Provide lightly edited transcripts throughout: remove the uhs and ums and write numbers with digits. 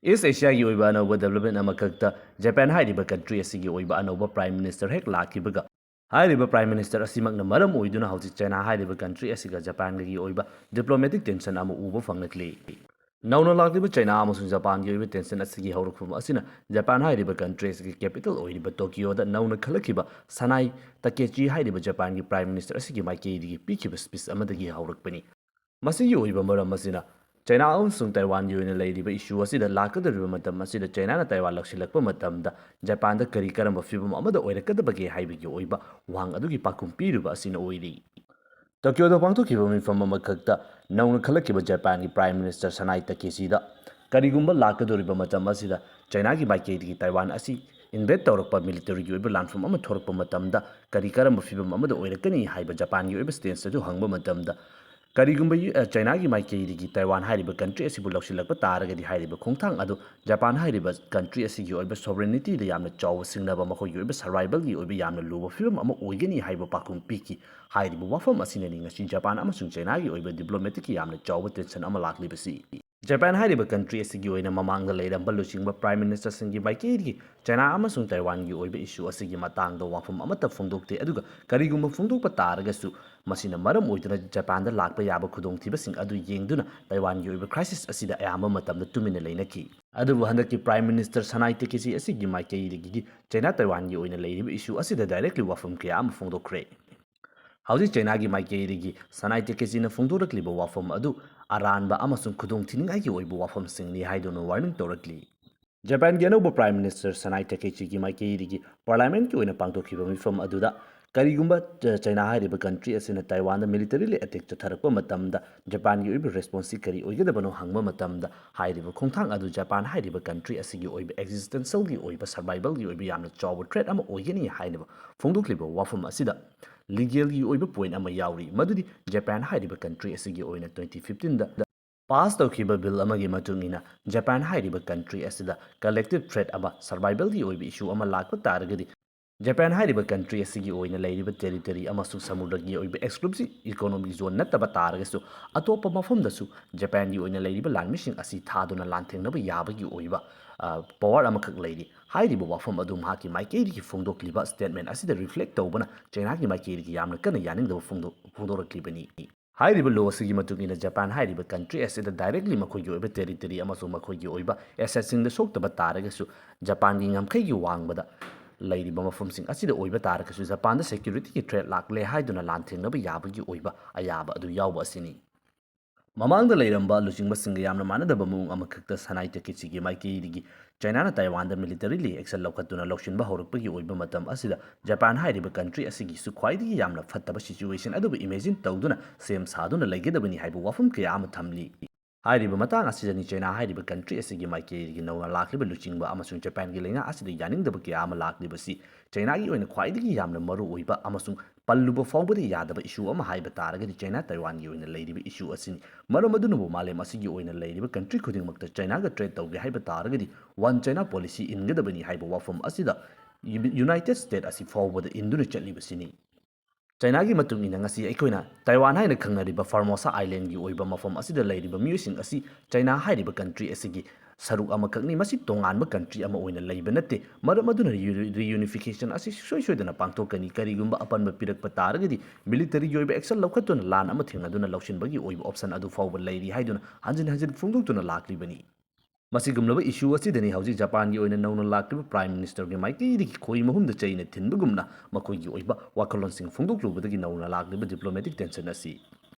East Asia gi oiba Anouba development amakakta Japan hairiba country asigi oiba Anouba Prime Minister hek lakibaga hairiba Prime Minister asimakna maram oiduna hauji China hairiba country asiga Japan gi oiba diplomatic tension ama uba fanglakli nauna lakliba China amasung Japan gi oiba tension asigi haurakfum asina Japan hairiba country asigi capital oiriba Tokyo da nauna khalakiba Sanai Takechi hairiba Japan gi Prime Minister asigi maikei gi pikiba speech amadagi haurakpani masigi oiba maram asina China amasung Taiwan gi oina leiriba issue asida lakadariba matam asida China na Taiwan laksilakpa matamda Japan da kari karamba fibam amada oirakadabage haibigi oiba wang adugi pakum piruba asina oiri Tokyo da pangthokiba mifam amakakta nauna khalakkiba Japan gi Prime Minister Sanai Takeshi da karigumba lakadoriba matam asida China gi maikeidigi Taiwan asi invade tawrakpa military gi oiba lanfam ama thorakpa matamda kari karamba fibam amada oirakani haiba Japan gi oiba stance adu hangba matamda Karigumba China gi maikeidigi Taiwan hairiba country asibu lawsilakpa taragadi hairiba khongthang adu Japan hairiba country asigi oiba sovereignty da yamna chaw singnaba makhoi gi oiba survival gi oiba yamna luba film ama oigani haiba pakum piki hairiba wafam asinani ngasi Japan amasung China gi oiba diplomatic yamna chaw tension ama laklibasi Japan hairiba country asigi oina mamangda leiramba lusingba prime minister singi maikeidigi China amasung Taiwan gi oiba issue asigi matangda wafam amata phongdokte aduga karigumba phongdokpa taragasu masina maram oiduna Japan da lakpa yaba khudongthibasing adu yengduna Taiwan gi oiba crisis asida ayamba matamda tumina leinaki adubu handaki prime minister Sanai Takeshi asigi maikeidigi China Taiwan gi oina leiriba issue asida directly wafam kya ama phongdokre Hauji China gi maikeidigi Sanai Takeshi na phongdorakliba wafam adu aranba amasung khudongthiningai gi oiba wafam singni haidona warning torakli Japan gi Anouba Prime Minister Sanai Takeshi gi maikeidigi parliament gi oina pangtokhiba mifam aduda karigumba China hairiba country asina Taiwan da militarily attack chatharakpa matamda Japan gi oiba response kari oigadabano hangba matamda hairiba khongthang adu Japan hairiba country asigi oiba existential gi oiba survival gi oiba yamna chawba threat ama oigani hainaba phongdokliba wafam asida legal gi oiba point ama yauri madudi Japan hairiba country asigi oina 2015 da pass tawkhiba bill amagi matungina Japan hairiba country asida collective threat ama survival gi oiba issue ama lakpa taragadi Japan hairiba country asigi oina leiriba territory amasung samudra gi oiba exclusive economic zone nattaba taragasu atopa mafamdasu Japan gi oina leiriba lanmishing asi thaduna lanthengnaba yabagi oiba power amakak leiri hairiba wafam adu mahaki maikeiri gi phongdokliba statement asida reflect tawbana China gi maikeiri gi yamna kana yaningdaba phongdoraklibani hairiba law asigi matungina Japan hairiba country asida directly makhoi gi oiba territory amasung makhoi gi oiba assets sing da soktaba taragasu Japan gi ngamkhai gi wangbada leiriba mafamsing asida oiba tarakasu Japan da security ki threat lakle haiduna lanthengnaba yabagi oiba ayaba adu yawba asini Mamangda leiramba lusingba singa yamna manadaba mung amakakta Sanai Takeshi gi maikeidigi China na Taiwan da militarily action lawkhatuna lawshinba haurakpagi oiba matam asida Japan hairiba country asigi su khwaidigi yamna fattaba situation adubu imagine tawduna sem saduna leigedabani haibu wafam kaya ama thamli hairiba matang asidani China hairiba country asigi maikeidigi nauna lakliba luchingba amasung Japan gi leina asida yaningdaba kaya ama laklibasi China gi oina khwaidigi yamna maru oiba amasung palluba fawbada yadaba issue ama haiba taragadi China Taiwan gi oina leiriba issue asini maram adunabu malem asigi oina leiriba country khudingmakta China ga trade tawge haiba taragadi one China policy ingadabani haiba wafam asida United States asi fawbada induna chatlibasini China gi matung ina ngasi aikoina Taiwan haina khangnariba Formosa Island gi oiba mafam asida leiriba miyusing asi China hairiba country asigi saruk amakakni masi tonganba country ama oina leiba natte maram aduna reunification asi soidana pangthokani karigumba apanba pirakpa taragadi military gi oiba action lawkhatuna lan ama thingaduna lawshinbagi oiba option adu fawba leiri haiduna hanjin hanjin phongdoktuna laklibani Masigumlaba issue asidani hauji Japan gi oina nauna lakliba prime minister gi maikeidigi khoi mahumda chaina thinbagumna makhoi gi oiba wakalonsing phongdoklubadagi nauna lakliba diplomatic tension asi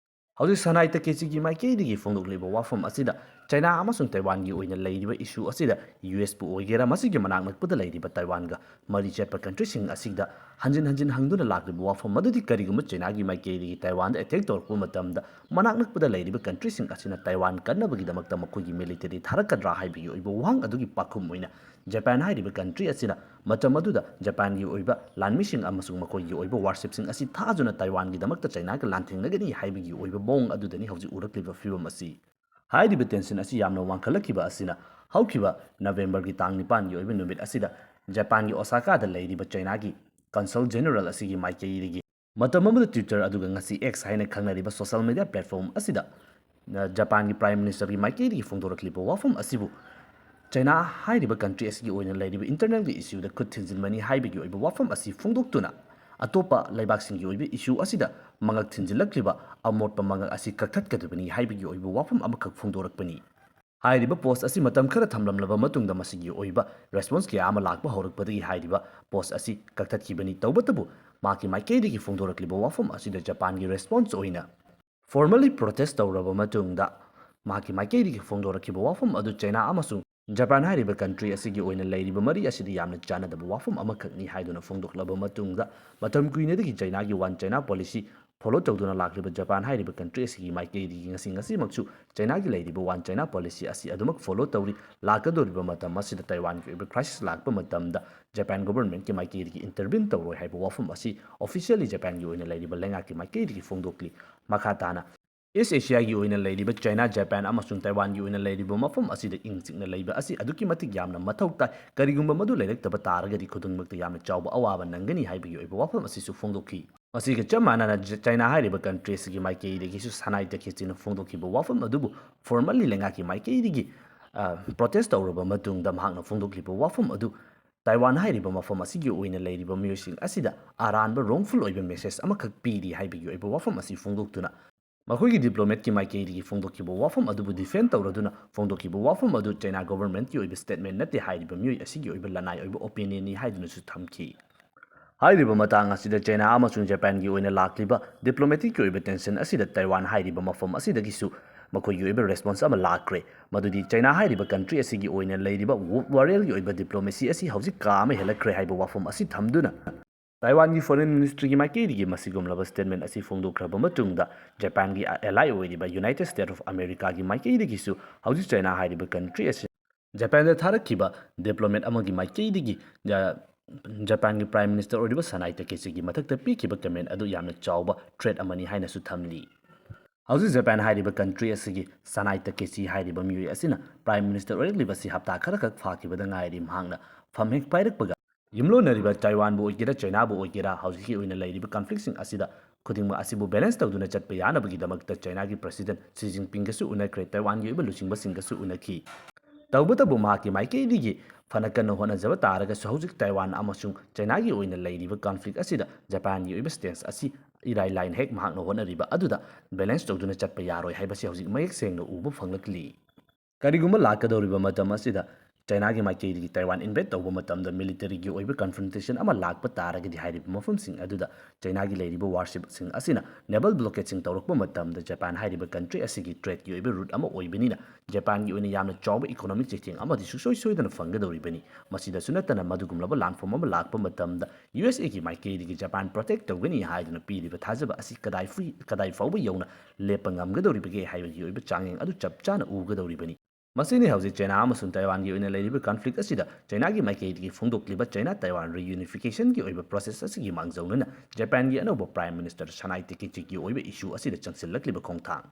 hauji Sanai Takeshi gi maikeidigi phongdokliba wafam asida China amasung Taiwan gi oina leiriba issue asida US pu oigera masigi manak nakpada leiriba Taiwan ga mari chetpa country sing asida hanjin hanjin hangduna lakliba wafam madudi kariguma China gi maikeidigi Taiwan da attack torpu matamda manak nakpada leiriba country sing asina Taiwan kannabagi damakta makhoi military tharakadra haibigi oiba wang adugi pakhum oina Japan hairiba country asina matam aduda Japan gi oiba lanmishing amasung makhoi gi oiba warship sing asi thajuna Taiwan gi damakta China ga lanthengnagani haibigi oiba bong adudani hauji urakliba film asi hairiba tension asi yamna wangkhalakiba asina haukiba November gi tang 9 gi oiba numit asida Japan gi Osaka da leiriba China gi Consul General asigi maikeidigi matam amada Twitter aduga ngasi X haina khangnariba social media platform asida Japan gi Prime Minister gi maikeidigi phongdorakliba wafam asibu ꯆꯩꯅꯥ ꯍꯥꯏꯔꯤꯕ country ꯑꯁꯤꯒꯤ ꯑꯣꯏꯅ ꯂꯩꯔꯤꯕ ꯏꯟꯇꯔꯅꯦꯜꯒꯤ ꯏꯁꯨꯗ ꯈꯨꯠ ꯊꯤꯟꯖꯤꯟꯕꯅꯤ ꯍꯥꯏꯕꯒꯤ ꯑꯣꯏꯕ ꯋꯥꯐꯝ ꯑꯁꯤ ꯐꯣꯡꯗꯣꯛꯇꯨꯅ ꯑꯇꯣꯞꯄ ꯂꯩꯕꯥꯛꯁꯤꯡꯒꯤ ꯑꯣꯏꯕ ꯏꯁꯨ ꯑꯁꯤꯗ ꯃꯉꯛ ꯊꯤꯟꯖꯤꯜꯂꯛꯂꯤꯕ ꯑꯃꯣꯠꯄ ꯃꯉꯛ ꯑꯁꯤ ꯀꯛꯊꯠꯀꯗꯕꯅꯤ ꯍꯥꯏꯕꯒꯤ ꯑꯣꯏꯕ ꯋꯥꯐꯝ ꯑꯃꯈꯛ ꯐꯣꯡꯗꯣꯔꯛꯄꯅꯤ꯫ ꯍꯥꯏꯔꯤꯕ ꯄꯣꯁꯠ ꯑꯁꯤ ꯃꯇꯝ ꯈꯔ ꯊꯝꯂꯝꯂꯕ ꯃꯇꯨꯡꯗ ꯃꯁꯤꯒꯤ ꯑꯣꯏꯕ ꯔꯦꯁꯄꯣꯟꯁ ꯀꯌꯥ ꯑꯃ ꯂꯥꯛꯄ ꯍꯧꯔꯛꯄꯗꯒꯤ ꯍꯥꯏꯔꯤꯕ ꯄꯣꯁꯠ ꯑꯁꯤ ꯀꯛꯊꯠꯈꯤꯕꯅꯤ꯫ ꯇꯧꯕꯇꯕꯨ ꯃꯍꯥꯛꯀꯤ ꯃꯥꯏꯀꯩꯗꯒꯤ ꯐꯣꯡꯗꯣꯔꯛꯂꯤꯕ ꯋꯥꯐꯝ ꯑꯁꯤꯗ ꯖꯄꯥꯟꯒꯤ ꯔꯦꯁꯄꯣꯟꯁ ꯑꯣꯏꯅ ꯐꯣꯔꯃꯦꯜꯂꯤ ꯄ꯭ꯔꯣꯇꯦꯁꯠ ꯇꯧꯔꯕ ꯃꯇꯨꯡꯗ ꯃꯍꯥꯛꯀꯤ ꯃꯥꯏꯀꯩꯗꯒꯤ ꯐꯣꯡꯗꯣꯔꯛꯈꯤꯕ ꯋꯥꯐꯝ ꯑꯗꯨ ꯆꯩꯅꯥ ꯑꯃꯁꯨꯡ ꯖꯄꯥꯟ ꯍꯥꯏꯔꯤꯕ ꯀꯟꯇ꯭ꯔꯤ ꯑꯁꯤꯒꯤ ꯑꯣꯏꯅ ꯂꯩꯔꯤꯕ ꯃꯔꯤ ꯑꯁꯤꯗ ꯌꯥꯝꯅ ꯆꯥꯟꯅꯗꯕ ꯋꯥꯐꯝ ꯑꯃꯈꯛꯅꯤ ꯍꯥꯏꯗꯨꯅ ꯐꯣꯡꯗꯣꯛꯂꯕ ꯃꯇꯨꯡꯗ ꯃꯇꯝ ꯀꯨꯏꯅꯗꯒꯤ ꯆꯩꯅꯥꯒꯤ ꯋꯥꯟ ꯆꯩꯅꯥ ꯄꯣꯂꯤꯁꯤ ꯐꯣꯂꯣ ꯇꯧꯗꯨꯅ ꯂꯥꯛꯂꯤꯕ ꯖꯄꯥꯟ ꯍꯥꯏꯔꯤꯕ ꯀꯟꯇ꯭ꯔꯤ ꯑꯁꯤꯒꯤ ꯃꯥꯏꯀꯩꯗꯒꯤ ꯉꯁꯤꯃꯛꯁꯨ ꯆꯩꯅꯥꯒꯤ ꯂꯩꯔꯤꯕ ꯋꯥꯟ ꯆꯩꯅꯥ ꯄꯣꯂꯤꯁꯤ ꯑꯁꯤ ꯑꯗꯨꯃꯛ ꯐꯣꯂꯣ ꯇꯧꯔꯤ꯫ ꯂꯥꯛꯀꯗꯧꯔꯤꯕ ꯃꯇꯝ ꯑꯁꯤꯗ ꯇꯥꯏꯋꯥꯟꯒꯤ ꯑꯣꯏꯕ ꯀ꯭ꯔꯥꯏꯁꯤꯁ ꯂꯥꯛꯄ ꯃꯇꯝꯗ ꯖꯄꯥꯟ ꯒꯣꯚꯔꯟꯃꯦꯟꯠꯀꯤ ꯃꯥꯏꯀꯩꯗꯒꯤ ꯏꯟꯇꯔꯚꯤꯟ ꯇꯧꯔꯣꯏ ꯍꯥꯏꯕ ꯋꯥꯐꯝ ꯑꯁꯤ ꯑꯣꯐꯤꯁꯤꯌꯦꯜꯂꯤ ꯖꯄꯥꯟꯒꯤ ꯑꯣꯏꯅ ꯂꯩꯔꯤꯕ ꯂꯩꯉꯥꯛꯀꯤ ꯃꯥꯏꯀꯩꯗꯒꯤ ꯐꯣꯡꯗꯣꯛꯂꯤ꯫ ꯃꯈꯥ ꯇꯥꯅ ꯏꯁ ꯑꯦꯁꯤꯌꯥꯒꯤ ꯑꯣꯏꯅ ꯂꯩꯔꯤꯕ ꯆꯩꯅꯥ, ꯖꯄꯥꯟ ꯑꯃꯁꯨꯡ ꯇꯥꯏꯋꯥꯟꯒꯤ ꯑꯣꯏꯅ ꯂꯩꯔꯤꯕ ꯃꯐꯝ ꯑꯁꯤꯗ ꯏꯪ ꯆꯤꯛꯅ ꯂꯩꯕ ꯑꯁꯤ ꯑꯗꯨꯛꯀꯤ ꯃꯇꯤꯛ ꯌꯥꯝꯅ ꯃꯊꯧ ꯇꯥꯏ꯫ ꯀꯔꯤꯒꯨꯝꯕ ꯃꯗꯨ ꯂꯩꯔꯛꯇꯕ ꯇꯥꯔꯒꯗꯤ ꯈꯨꯗꯤꯡꯃꯛꯇ ꯌꯥꯝꯅ ꯆꯥꯎꯕ ꯑꯋꯥꯕ ꯅꯪꯒꯅꯤ ꯍꯥꯏꯕꯒꯤ ꯑꯣꯏꯕ ꯋꯥꯐꯝ ꯑꯁꯤꯁꯨ ꯐꯣꯡꯗꯣꯛꯈꯤ꯫ ꯃꯁꯤꯒ ꯆꯞ ꯃꯥꯟꯅꯅ ꯆꯩꯅꯥ ꯍꯥꯏꯔꯤꯕ ꯀꯟꯇ꯭ꯔꯤ ꯑꯁꯤꯒꯤ ꯃꯥꯏꯀꯩꯗꯒꯤꯁꯨ ꯁꯅꯥꯏ ꯇꯈꯦꯆꯤꯅ ꯐꯣꯡꯗꯣꯛꯈꯤꯕ ꯋꯥꯐꯝ ꯑꯗꯨꯕꯨ ꯐꯣꯔꯃꯦꯜꯂꯤ ꯂꯩꯉꯥꯛꯀꯤ ꯃꯥꯏꯀꯩꯗꯒꯤ ꯄ꯭ꯔꯣꯇꯦꯁꯠ ꯇꯧꯔꯕ ꯃꯇꯨꯡꯗ ꯃꯍꯥꯛꯅ ꯐꯣꯡꯗꯣꯛꯂꯤꯕ ꯋꯥꯐꯝ ꯑꯗꯨ ꯇꯥꯏꯋꯥꯟ ꯍꯥꯏꯔꯤꯕ ꯃꯐꯝ ꯑꯁꯤꯒꯤ ꯑꯣꯏꯅ ꯂꯩꯔꯤꯕ ꯃꯤꯑꯣꯏꯁꯤꯡ ꯑꯁꯤꯗ ꯑꯔꯥꯟꯕ ꯔꯣꯡꯐꯨꯜ ꯑꯣꯏꯕ ꯃꯦꯁꯦꯖ ꯑꯃꯈꯛ ꯄꯤꯔꯤ ꯍꯥꯏꯕꯒꯤ ꯑꯣꯏꯕ ꯋꯥꯐꯝ ꯑꯁꯤ ꯐꯣꯡꯗꯣꯛꯇꯨꯅ ꯃꯈꯣꯏꯒꯤ ꯗꯤꯄ꯭ꯂꯣꯃꯦꯠꯀꯤ ꯃꯥꯏꯀꯩꯗꯒꯤ ꯐꯣꯡꯗꯣꯛꯈꯤꯕ ꯋꯥꯐꯝ ꯑꯗꯨꯕꯨ ꯗꯤꯐꯦꯟ ꯇꯧꯔꯗꯨꯅ ꯐꯣꯡꯗꯣꯛꯈꯤꯕ ꯋꯥꯐꯝ ꯑꯗꯨ ꯆꯩꯅꯥ ꯒꯣꯚꯔꯟꯃꯦꯟꯠꯀꯤ ꯑꯣꯏꯕ ꯁ꯭ꯇꯦꯠꯃꯦꯟꯠ ꯅꯠꯇꯦ, ꯍꯥꯏꯔꯤꯕ ꯃꯤꯑꯣꯏ ꯑꯁꯤꯒꯤ ꯑꯣꯏꯕ ꯂꯅꯥꯏ ꯑꯣꯏꯕ ꯑꯣꯄꯤꯅꯤꯌꯟꯅꯤ ꯍꯥꯏꯗꯨꯅꯁꯨ ꯊꯝꯈꯤ꯫ ꯍꯥꯏꯔꯤꯕ ꯃꯇꯥꯡ ꯑꯁꯤꯗ ꯆꯩꯅꯥ ꯑꯃꯁꯨꯡ ꯖꯄꯥꯟꯒꯤ ꯑꯣꯏꯅ ꯂꯥꯛꯂꯤꯕ ꯗꯤꯄ꯭ꯂꯣꯃꯦꯇꯤꯛꯀꯤ ꯑꯣꯏꯕ ꯇꯦꯟꯁꯟ ꯑꯁꯤꯗ ꯇꯥꯏꯋꯥꯟ ꯍꯥꯏꯔꯤꯕ ꯃꯐꯝ ꯑꯁꯤꯗꯒꯤꯁꯨ ꯃꯈꯣꯏꯒꯤ ꯑꯣꯏꯕ ꯔꯦꯁꯄꯣꯟꯁ ꯑꯃ ꯂꯥꯛꯈ꯭ꯔꯦ꯫ ꯃꯗꯨꯗꯤ ꯆꯩꯅꯥ ꯍꯥꯏꯔꯤꯕ ꯀꯟꯇ꯭ꯔꯤ ꯑꯁꯤꯒꯤ ꯑꯣꯏꯅ ꯂꯩꯔꯤꯕ ꯋꯥꯔꯦꯜꯒꯤ ꯑꯣꯏꯕ ꯗꯤꯄ꯭ꯂꯣꯃꯦꯁꯤ ꯑꯁꯤ ꯍꯧꯖꯤꯛ ꯀꯥ ꯑꯃ ꯍꯦꯜꯂꯛꯈ꯭ꯔꯦ ꯍꯥꯏꯕ ꯋꯥꯐꯝ ꯑꯁꯤ ꯊꯝꯗꯨꯅ ꯇꯥꯏꯋꯥꯟꯒꯤ ꯐꯣꯔꯦꯟ ꯃꯤꯅꯤꯁꯇ꯭ꯔꯤꯒꯤ ꯃꯥꯏꯀꯩꯗꯒꯤ ꯃꯁꯤꯒꯨꯝꯂꯕ ꯁ꯭ꯇꯦꯠꯃꯦꯟꯠ ꯑꯁꯤ ꯐꯣꯡꯗꯣꯛꯈ꯭ꯔꯕ ꯃꯇꯨꯡꯗ ꯖꯄꯥꯟꯒꯤ ꯑꯦꯂꯥꯏ ꯑꯣꯏꯔꯤꯕ ꯌꯨꯅꯥꯏꯇꯦꯗ ꯁ꯭ꯇꯦꯠꯁ ꯑꯣꯐ ꯑꯃꯦꯔꯤꯀꯥꯒꯤ ꯃꯥꯏꯀꯩꯗꯒꯤꯁꯨ ꯍꯧꯖꯤꯛ ꯆꯩꯅꯥ ꯍꯥꯏꯔꯤꯕ ꯀꯟꯇ꯭ꯔꯤ ꯑꯁꯤ ꯖꯄꯥꯟꯗ ꯊꯥꯔꯛꯈꯤꯕ ꯗꯤꯄ꯭ꯂꯣꯃꯦꯠ ꯑꯃꯒꯤ ꯃꯥꯏꯀꯩꯗꯒꯤ ꯖꯄꯥꯟꯒꯤ ꯄ꯭ꯔꯥꯏꯝ ꯃꯤꯅꯤꯁꯇꯔ ꯑꯣꯏꯔꯤꯕ ꯁꯅꯥꯏ ꯇꯀꯦꯆꯤꯒꯤ ꯃꯊꯛꯇ ꯄꯤꯈꯤꯕ ꯀꯃꯦꯟꯠ ꯑꯗꯨ ꯌꯥꯝꯅ ꯆꯥꯎꯕ ꯊ꯭ꯔꯦꯠ ꯑꯃꯅꯤ ꯍꯥꯏꯅꯁꯨ ꯊꯝꯂꯤ꯫ ꯍꯧꯖꯤꯛ ꯖꯄꯥꯟ ꯍꯥꯏꯔꯤꯕ ꯀꯟꯇ꯭ꯔꯤ ꯑꯁꯤꯒꯤ ꯁꯅꯥꯏ ꯇꯀꯦꯆꯤ ꯍꯥꯏꯔꯤꯕ ꯃꯤꯑꯣꯏ ꯑꯁꯤꯅ ꯄ꯭ꯔꯥꯏꯝ ꯃꯤꯅꯤꯁꯇꯔ ꯑꯣꯏꯔꯛꯂꯤꯕꯁꯤ ꯍꯞꯇꯥ ꯈꯔꯈꯛ ꯐꯥꯈꯤꯕꯗ ꯉꯥꯏꯔꯤ꯫ ꯃꯍꯥꯛꯅ ꯐꯝ ꯍꯦꯛ ꯄꯥꯏꯔꯛꯄꯒ ꯌꯨꯝꯂꯣꯟꯅꯔꯤꯕ ꯇꯥꯏꯋꯥꯟꯕꯨ ꯑꯣꯏꯒꯦꯔꯥ ꯆꯩꯅꯥꯕꯨ ꯑꯣꯏꯒꯦꯔꯥ ꯍꯧꯖꯤꯛꯀꯤ ꯑꯣꯏꯅ ꯂꯩꯔꯤꯕ ꯀꯟꯐ꯭ꯂꯤꯛꯁꯤꯡ ꯑꯁꯤꯗ ꯈꯨꯗꯤꯡꯃꯛ ꯑꯁꯤꯕꯨ ꯕꯦꯂꯦꯟꯁ ꯇꯧꯗꯨꯅ ꯆꯠꯄ ꯌꯥꯅꯕꯒꯤꯗꯃꯛꯇ ꯆꯩꯅꯥꯒꯤ ꯄ꯭ꯔꯁꯤꯗꯦꯟꯠ ꯁꯤ ꯖꯤꯟꯄꯤꯡꯒꯁꯨ ꯎꯅꯈ꯭ꯔꯦ, ꯇꯥꯏꯋꯥꯟꯒꯤ ꯑꯣꯏꯕ ꯂꯨꯆꯤꯡꯕꯁꯤꯡꯒꯁꯨ ꯎꯅꯈꯤ꯫ ꯇꯧꯕꯇꯕꯨ ꯃꯍꯥꯛꯀꯤ ꯃꯥꯏꯀꯩꯗꯒꯤ ꯐꯅ ꯀꯟꯅ ꯍꯣꯠꯅꯖꯕ ꯇꯥꯔꯒꯁꯨ ꯍꯧꯖꯤꯛ ꯇꯥꯏꯋꯥꯟ ꯑꯃꯁꯨꯡ ꯆꯩꯅꯥꯒꯤ ꯑꯣꯏꯅ ꯂꯩꯔꯤꯕ ꯀꯟꯐ꯭ꯂꯤꯛ ꯑꯁꯤꯗ ꯖꯄꯥꯟꯒꯤ ꯑꯣꯏꯕ ꯁ꯭ꯇꯦꯟꯁ ꯑꯁꯤ ꯏꯔꯥꯏ ꯂꯥꯏꯅ ꯍꯦꯛ ꯃꯍꯥꯛꯅ ꯍꯣꯠꯅꯔꯤꯕ ꯑꯗꯨꯗ ꯕꯦꯂꯦꯟꯁ ꯇꯧꯗꯨꯅ ꯆꯠꯄ ꯌꯥꯔꯣꯏ ꯍꯥꯏꯕꯁꯤ ꯍꯧꯖꯤꯛ ꯃꯌꯦꯛ ꯁꯦꯡꯅ ꯎꯕ ꯐꯪꯂꯛꯂꯤ꯫ ꯀꯔꯤꯒꯨꯝꯕ ꯂꯥꯛꯀꯗꯧꯔꯤꯕ ꯃꯇꯝ ꯑꯁꯤꯗ ꯆꯩꯅꯥꯒꯤ ꯃꯥꯏꯀꯩꯗꯒꯤ ꯇꯥꯏꯋꯥꯟ ꯏꯟꯚꯦꯠ ꯇꯧꯕ ꯃꯇꯝꯗ ꯃꯤꯂꯤꯇꯔꯤꯒꯤ ꯑꯣꯏꯕ ꯀꯟꯐ꯭ꯔꯟꯇꯦꯁꯟ ꯑꯃ ꯂꯥꯛꯄ ꯇꯥꯔꯒꯗꯤ ꯍꯥꯏꯔꯤꯕ ꯃꯐꯝꯁꯤꯡ ꯑꯗꯨꯗ ꯆꯩꯅꯥꯒꯤ ꯂꯩꯔꯤꯕ ꯋꯥꯔꯁꯤꯞꯁꯤꯡ ꯑꯁꯤꯅ ꯅꯦꯚꯦꯜ ꯕ꯭ꯂꯣꯀꯦꯠꯁꯤꯡ ꯇꯧꯔꯛꯄ ꯃꯇꯝꯗ ꯖꯄꯥꯟ ꯍꯥꯏꯔꯤꯕ ꯀꯟꯇ꯭ꯔꯤ ꯑꯁꯤꯒꯤ ꯇ꯭ꯔꯦꯗꯀꯤ ꯑꯣꯏꯕ ꯔꯨꯠ ꯑꯃ ꯑꯣꯏꯕꯅꯤꯅ ꯖꯄꯥꯟꯒꯤ ꯑꯣꯏꯅ ꯌꯥꯝꯅ ꯆꯥꯎꯕ ꯏꯀꯣꯅꯣꯃꯤꯛ ꯆꯩꯊꯦꯡ ꯑꯃꯗꯤ ꯁꯨꯡꯁꯣꯏ ꯁꯣꯏꯗꯅ ꯐꯪꯒꯗꯧꯔꯤꯕꯅꯤ꯫ ꯃꯁꯤꯗꯁꯨ ꯅꯠꯇꯅ ꯃꯗꯨꯒꯨꯝꯂꯕ ꯂꯥꯟꯐꯝ ꯑꯃ ꯂꯥꯛꯄ ꯃꯇꯝꯗ USAꯒꯤ ꯃꯥꯏꯀꯩꯗꯒꯤ ꯖꯄꯥꯟ ꯄ꯭ꯔꯣꯇꯦꯛ ꯇꯧꯒꯅꯤ ꯍꯥꯏꯗꯨꯅ ꯄꯤꯔꯤꯕ ꯊꯥꯖꯕ ꯑꯁꯤ ꯀꯗꯥꯏ ꯐꯥꯎꯕ ꯌꯧꯅ ꯂꯦꯞꯄ ꯉꯝꯒꯗꯧꯔꯤꯕꯒꯦ ꯍꯥꯏꯕꯒꯤ ꯑꯣꯏꯕ ꯆꯥꯡꯌꯦꯡ ꯑꯗꯨ ꯆꯞ ꯆꯥꯅ ꯎꯒꯗꯧꯔꯤꯕꯅꯤ꯫ ꯃꯁꯤꯅꯤ ꯍꯧꯖꯤꯛ ꯆꯩꯅꯥ ꯑꯃꯁꯨꯡ ꯇꯥꯏꯋꯥꯟꯒꯤ ꯑꯣꯏꯅ ꯂꯩꯔꯤꯕ ꯀꯟꯐ꯭ꯂꯤꯛ ꯑꯁꯤꯗ ꯆꯩꯅꯥꯒꯤ ꯃꯥꯏꯀꯩꯗꯒꯤ ꯐꯣꯡꯗꯣꯛꯂꯤꯕ ꯆꯩꯅꯥ ꯇꯥꯏꯋꯥꯟ ꯔꯤꯌꯨꯅꯤꯐꯤꯀꯦꯁꯟꯒꯤ ꯑꯣꯏꯕ ꯄ꯭ꯔꯣꯁꯦꯁ ꯑꯁꯤꯒꯤ ꯃꯥꯡꯖꯧꯅꯅ ꯖꯄꯥꯟꯒꯤ ꯑꯅꯧꯕ ꯄ꯭ꯔꯥꯏꯝ ꯃꯤꯅꯤꯁꯇꯔ ꯁꯅꯥꯏ ꯇꯀꯦꯆꯤꯒꯤ ꯑꯣꯏꯕ ꯏꯁꯨ ꯑꯁꯤꯗ ꯆꯪꯁꯤꯜꯂꯛꯂꯤꯕ ꯈꯣꯡꯊꯥꯡ